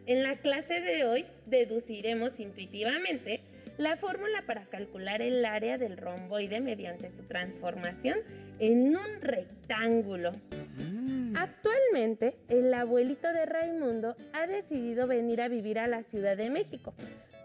En la clase de hoy deduciremos intuitivamente la fórmula para calcular el área del romboide mediante su transformación en un rectángulo. Actualmente, el abuelito de Raimundo ha decidido venir a vivir a la Ciudad de México,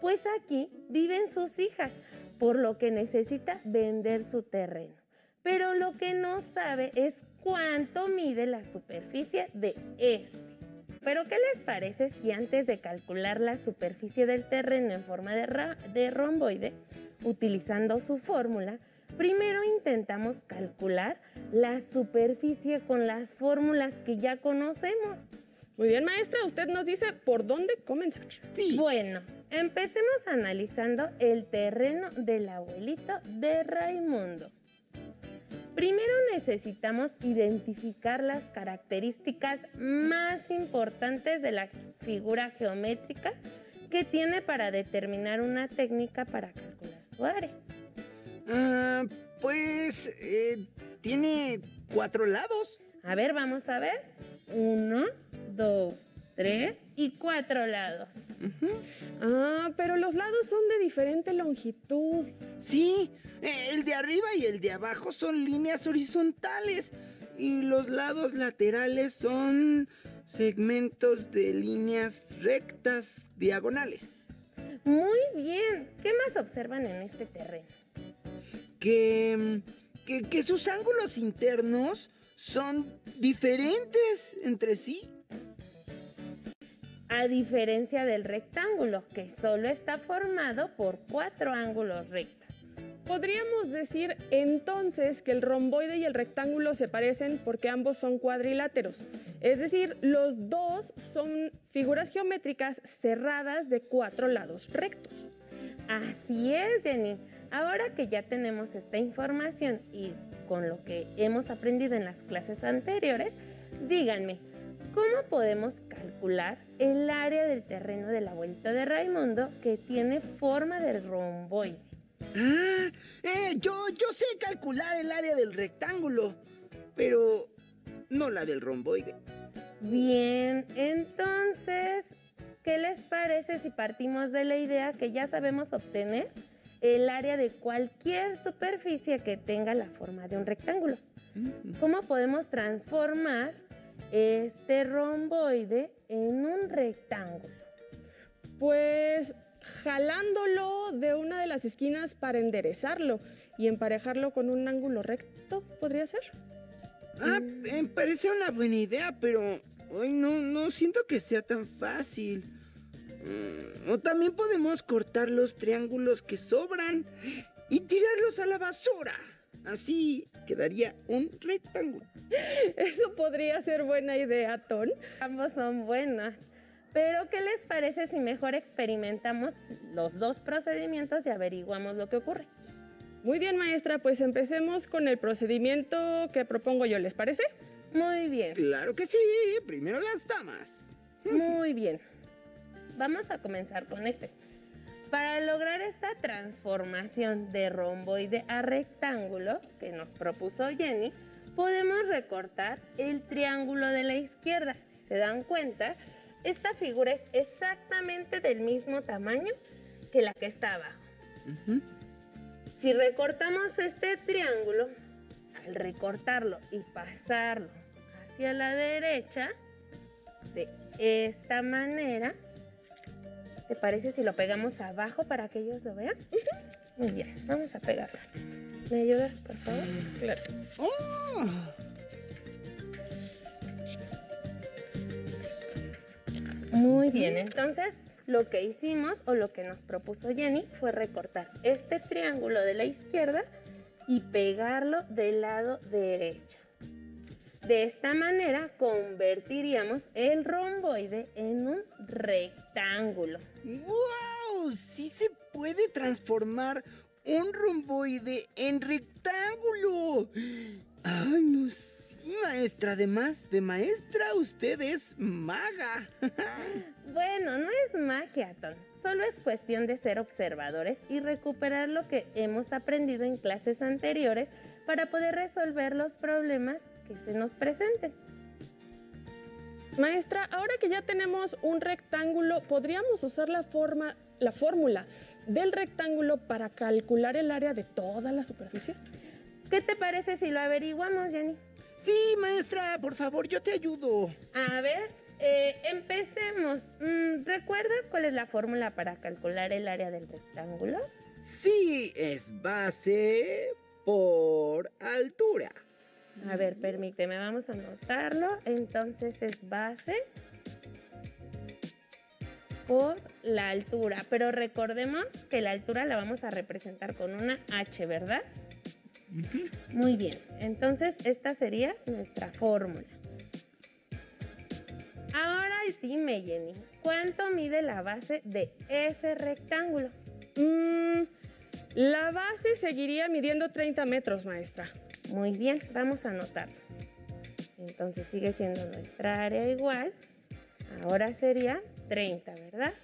pues aquí viven sus hijas, por lo que necesita vender su terreno. Pero lo que no sabe es cuánto mide la superficie de este. Pero ¿qué les parece si antes de calcular la superficie del terreno en forma de romboide, utilizando su fórmula, primero intentamos calcular la superficie con las fórmulas que ya conocemos? Muy bien, maestra, usted nos dice por dónde comenzar. Sí. Bueno, empecemos analizando el terreno del abuelito de Raimundo. Primero necesitamos identificar las características más importantes de la figura geométrica que tiene para determinar una técnica para calcular su área. Tiene 4 lados. A ver, vamos a ver. 1, 2, 3 y 4 lados. Pero los lados son de diferente longitud. Sí, el de arriba y el de abajo son líneas horizontales y los lados laterales son segmentos de líneas rectas diagonales. Muy bien. ¿Qué más observan en este terreno? Que sus ángulos internos son diferentes entre sí. A diferencia del rectángulo, que solo está formado por 4 ángulos rectos. Podríamos decir entonces que el romboide y el rectángulo se parecen porque ambos son cuadriláteros. Es decir, los dos son figuras geométricas cerradas de 4 lados rectos. Así es, Jenny. Ahora que ya tenemos esta información y con lo que hemos aprendido en las clases anteriores, díganme, ¿cómo podemos calcular el área del terreno del abuelito de Raimundo que tiene forma de romboide? Yo sé calcular el área del rectángulo, pero no la del romboide. Bien, entonces, ¿qué les parece si partimos de la idea que ya sabemos obtener el área de cualquier superficie que tenga la forma de un rectángulo? ¿Cómo podemos transformar este romboide en un rectángulo? Pues jalándolo de una de las esquinas para enderezarlo y emparejarlo con un ángulo recto, ¿podría ser? Me parece una buena idea, pero hoy no siento que sea tan fácil. O también podemos cortar los triángulos que sobran y tirarlos a la basura. Así quedaría un rectángulo. Eso podría ser buena idea, Ton. Ambos son buenas. Pero, ¿qué les parece si mejor experimentamos los dos procedimientos y averiguamos lo que ocurre? Muy bien, maestra, pues empecemos con el procedimiento que propongo yo, ¿les parece? Muy bien. Claro que sí, primero las damas. Muy bien. Vamos a comenzar con este. Para lograr esta transformación de romboide a rectángulo que nos propuso Jenny, podemos recortar el triángulo de la izquierda. Si se dan cuenta, esta figura es exactamente del mismo tamaño que la que está abajo. Si recortamos este triángulo, al recortarlo y pasarlo hacia la derecha, de esta manera, ¿te parece si lo pegamos abajo para que ellos lo vean? Muy bien, vamos a pegarlo. ¿Me ayudas, por favor? Claro. Muy bien, entonces lo que hicimos o lo que nos propuso Jenny fue recortar este triángulo de la izquierda y pegarlo del lado derecho. De esta manera convertiríamos el romboide en un rectángulo. ¡Wow! Sí se puede transformar un romboide en rectángulo. ¡Ay, no! Sí, maestra, además de maestra, usted es maga. Bueno, no es magia, Ton. Solo es cuestión de ser observadores y recuperar lo que hemos aprendido en clases anteriores para poder resolver los problemas que se nos presenten. Maestra, ahora que ya tenemos un rectángulo, ¿podríamos usar la fórmula del rectángulo para calcular el área de toda la superficie? ¿Qué te parece si lo averiguamos, Jenny? Sí, maestra, por favor, yo te ayudo. A ver, empecemos. ¿Recuerdas cuál es la fórmula para calcular el área del rectángulo? Sí, es base por altura. A ver, permíteme, vamos a anotarlo. Entonces es base por la altura. Pero recordemos que la altura la vamos a representar con una H, ¿verdad? Muy bien. Entonces esta sería nuestra fórmula. Ahora dime, Jenny, ¿cuánto mide la base de ese rectángulo? La base seguiría midiendo 30 metros, maestra. Muy bien, vamos a anotarlo. Entonces sigue siendo nuestra área igual. Ahora sería 30, ¿verdad?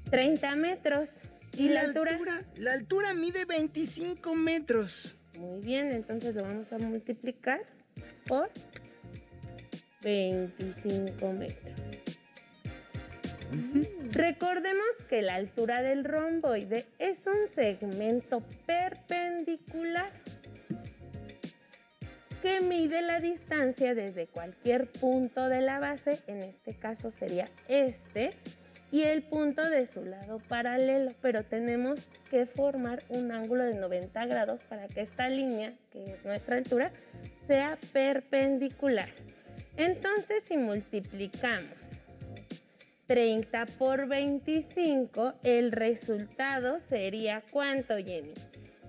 30 metros. ¿Y la altura? La altura mide 25 metros. Muy bien, entonces lo vamos a multiplicar por 25 metros. Recordemos que la altura del romboide es un segmento perpendicular que mide la distancia desde cualquier punto de la base, en este caso sería este, y el punto de su lado paralelo, pero tenemos que formar un ángulo de 90 grados para que esta línea, que es nuestra altura, sea perpendicular. Entonces, si multiplicamos 30 por 25, el resultado sería ¿cuánto, Jenny?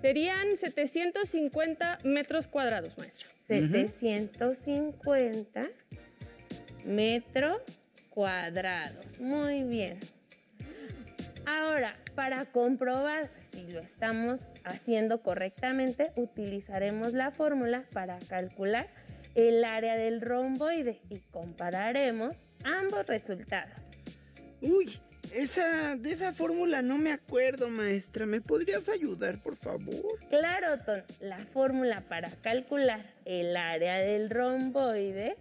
Serían 750 metros cuadrados, maestra. 750 metros cuadrados. Muy bien. Ahora, para comprobar si lo estamos haciendo correctamente, utilizaremos la fórmula para calcular el área del romboide y compararemos ambos resultados. Uy, de esa fórmula no me acuerdo, maestra. ¿Me podrías ayudar, por favor? Claro, Ton. La fórmula para calcular el área del romboide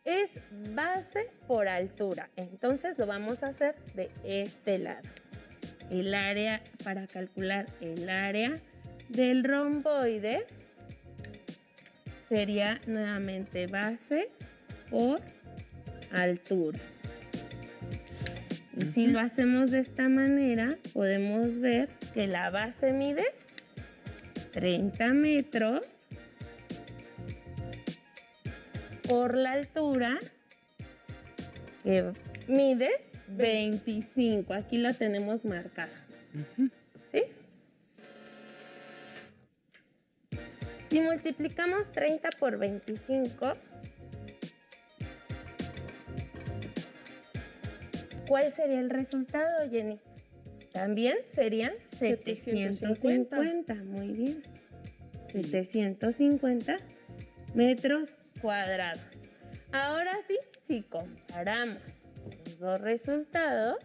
es base por altura. Entonces lo vamos a hacer de este lado. El área, para calcular el área del romboide, sería nuevamente base por altura. Y si lo hacemos de esta manera, podemos ver que la base mide 30 metros por la altura, que mide 25. Aquí la tenemos marcada. ¿Sí? Si multiplicamos 30 por 25, ¿cuál sería el resultado, Jenny? También serían 750. Muy bien. 750 metros cuadrados. Ahora sí, si comparamos los dos resultados,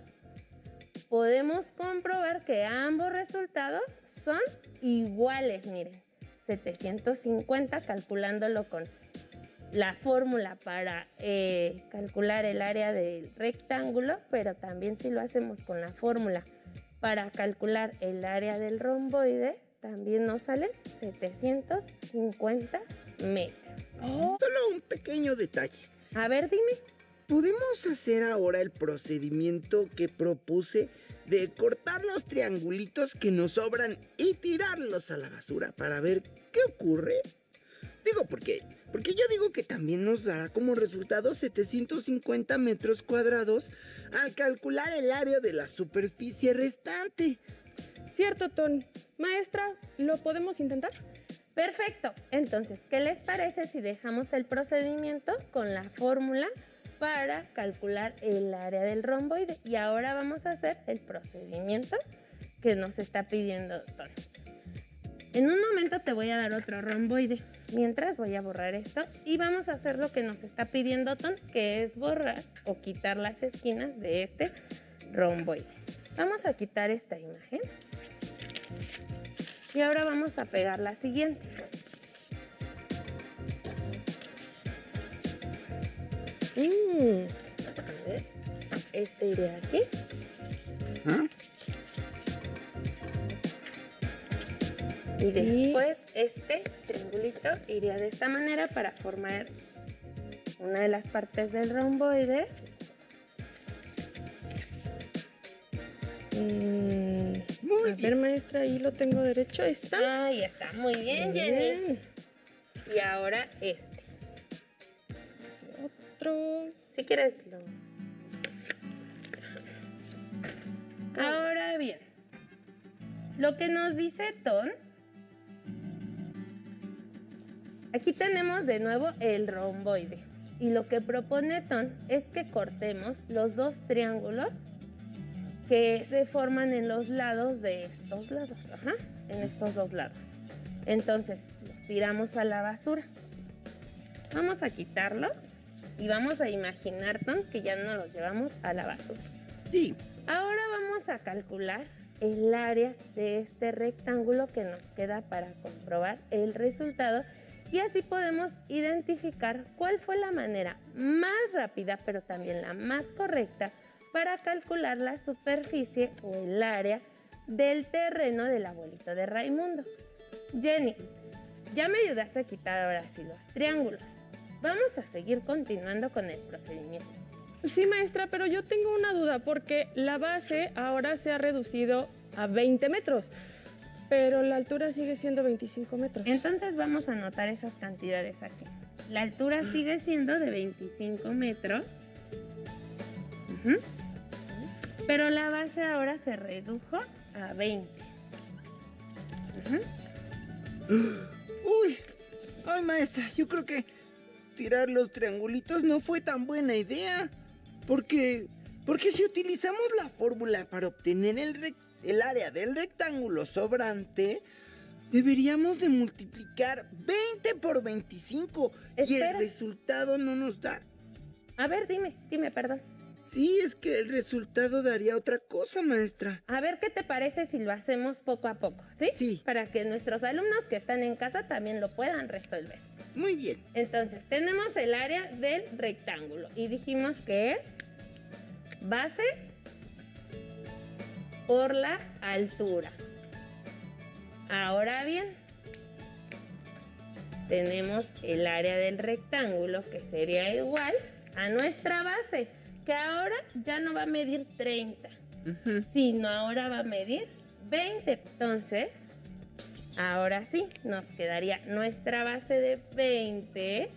podemos comprobar que ambos resultados son iguales. Miren, 750 calculándolo con la fórmula para calcular el área del rectángulo, pero también si lo hacemos con la fórmula para calcular el área del romboide, también nos sale 750 metros. Solo un pequeño detalle. A ver, dime. ¿Podemos hacer ahora el procedimiento que propuse de cortar los triangulitos que nos sobran y tirarlos a la basura para ver qué ocurre? Digo, porque yo digo que también nos dará como resultado 750 metros cuadrados al calcular el área de la superficie restante. Cierto, Ton. Maestra, ¿lo podemos intentar? Perfecto. Entonces, ¿qué les parece si dejamos el procedimiento con la fórmula para calcular el área del romboide? Y ahora vamos a hacer el procedimiento que nos está pidiendo Ton. En un momento te voy a dar otro romboide. Mientras voy a borrar esto y vamos a hacer lo que nos está pidiendo Ton, que es borrar o quitar las esquinas de este romboide. Vamos a quitar esta imagen. Y ahora vamos a pegar la siguiente. A ver, este iría aquí. ¿Ah? Y después este triangulito iría de esta manera para formar una de las partes del romboide. A ver, maestra, ahí lo tengo derecho. ¿Ahí está? Ahí está. Muy bien, Jenny. Y ahora este. Otro. Si quieres lo... Ahora bien, lo que nos dice Ton, aquí tenemos de nuevo el romboide. Y lo que propone Ton es que cortemos los dos triángulos que se forman en los lados de estos lados. Ajá, en estos dos lados. Entonces, los tiramos a la basura. Vamos a quitarlos y vamos a imaginar, Ton, que ya no los llevamos a la basura. Sí. Ahora vamos a calcular el área de este rectángulo que nos queda para comprobar el resultado y así podemos identificar cuál fue la manera más rápida, pero también la más correcta para calcular la superficie o el área del terreno del abuelito de Raimundo. Jenny, ya me ayudaste a quitar ahora sí los triángulos. Vamos a seguir continuando con el procedimiento. Sí, maestra, pero yo tengo una duda porque la base ahora se ha reducido a 20 metros, pero la altura sigue siendo 25 metros. Entonces vamos a anotar esas cantidades aquí. La altura sigue siendo de 25 metros. Pero la base ahora se redujo a 20. Uy. Ay, maestra, yo creo que tirar los triangulitos no fue tan buena idea. Porque si utilizamos la fórmula para obtener el área del rectángulo sobrante, deberíamos de multiplicar 20 por 25 y Espera. el resultado no nos da. A ver, dime, perdón. Sí, es que el resultado daría otra cosa, maestra. A ver, ¿qué te parece si lo hacemos poco a poco? ¿Sí? Sí. Para que nuestros alumnos que están en casa también lo puedan resolver. Muy bien. Entonces, tenemos el área del rectángulo y dijimos que es base por la altura. Ahora bien, tenemos el área del rectángulo que sería igual a nuestra base, que ahora ya no va a medir 30, sino ahora va a medir 20. Entonces, ahora sí, nos quedaría nuestra base de 20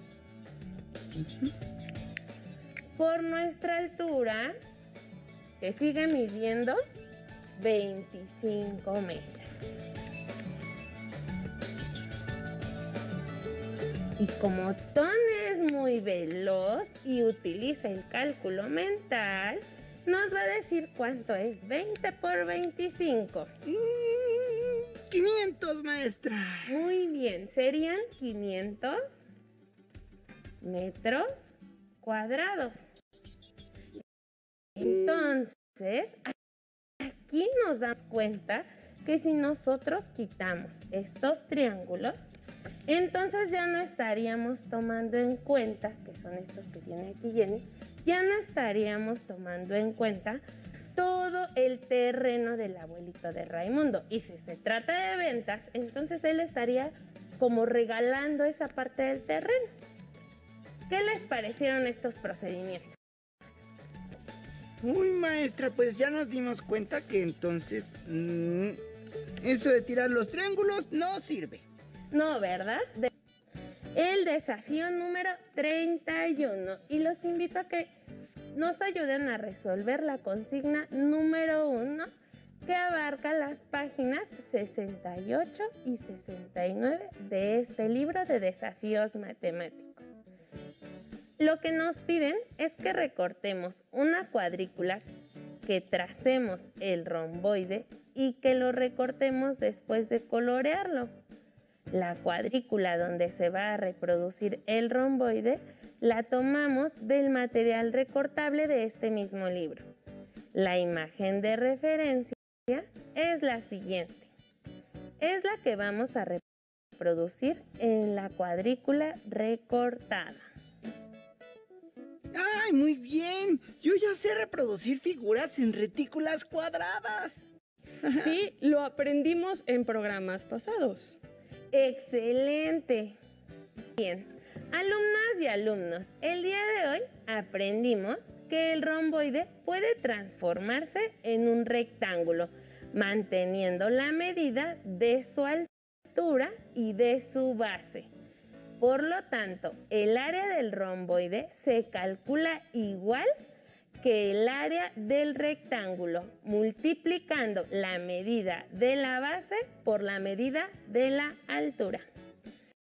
por nuestra altura, que sigue midiendo 25 metros. Y como Ton es muy veloz y utiliza el cálculo mental, nos va a decir cuánto es 20 por 25. 500, maestra. Muy bien, serían 500 metros cuadrados. Entonces, aquí nos damos cuenta que si nosotros quitamos estos triángulos, entonces ya no estaríamos tomando en cuenta, que son estos que tiene aquí Jenny, ya no estaríamos tomando en cuenta todo el terreno del abuelito de Raimundo. Y si se trata de ventas, entonces él estaría como regalando esa parte del terreno. ¿Qué les parecieron estos procedimientos? Uy, maestra, pues ya nos dimos cuenta que entonces eso de tirar los triángulos no sirve. No, ¿verdad? El desafío número 31. Y los invito a que nos ayuden a resolver la consigna número 1, que abarca las páginas 68 y 69 de este libro de desafíos matemáticos. Lo que nos piden es que recortemos una cuadrícula, que tracemos el romboide y que lo recortemos después de colorearlo. La cuadrícula donde se va a reproducir el romboide la tomamos del material recortable de este mismo libro. La imagen de referencia es la siguiente. Es la que vamos a reproducir en la cuadrícula recortada. Ay, muy bien. Yo ya sé reproducir figuras en retículas cuadradas. Sí, lo aprendimos en programas pasados. Excelente. Bien, alumnas y alumnos, el día de hoy aprendimos que el romboide puede transformarse en un rectángulo, manteniendo la medida de su altura y de su base. Por lo tanto, el área del romboide se calcula igual que el área del rectángulo, multiplicando la medida de la base por la medida de la altura.